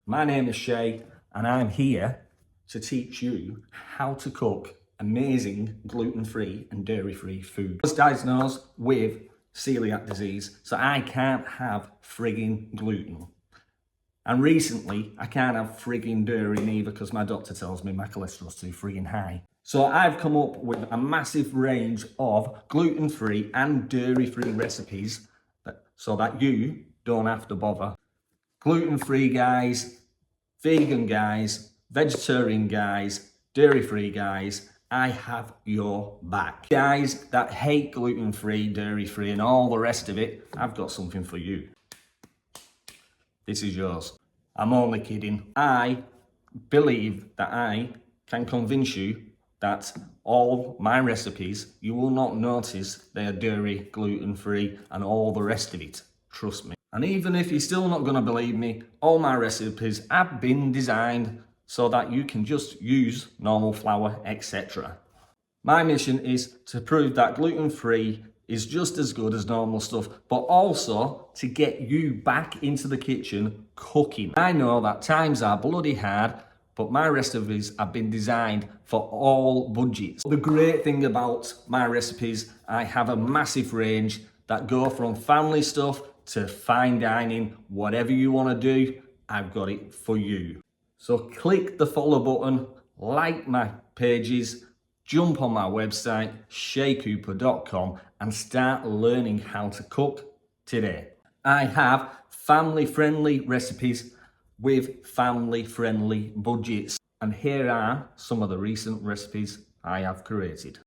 My name is Shay and I'm here to teach you how to cook amazing gluten-free and dairy-free food. I was diagnosed with celiac disease, so I can't have frigging gluten. And recently, I can't have frigging dairy neither because my doctor tells me my cholesterol's too frigging high. So I've come up with a massive range of gluten-free and dairy-free recipes so that you don't have to bother. Gluten-free guys, vegan guys, vegetarian guys, dairy-free guys, I have your back. Guys that hate gluten-free, dairy-free and all the rest of it, I've got something for you. This is yours. I'm only kidding. I believe that I can convince you that all my recipes, you will not notice they are dairy, gluten-free and all the rest of it. Trust me. And even if you're still not going to believe me, all my recipes have been designed so that you can just use normal flour, etc. My mission is to prove that gluten-free is just as good as normal stuff, but also to get you back into the kitchen cooking. I know that times are bloody hard, but my recipes have been designed for all budgets. The great thing about my recipes, I have a massive range that go from family stuff to fine dining. Whatever you want to do, I've got it for you. So click the follow button, like my pages, jump on my website, shaycooper.com, and start learning how to cook today. I have family-friendly recipes with family-friendly budgets. And here are some of the recent recipes I have created.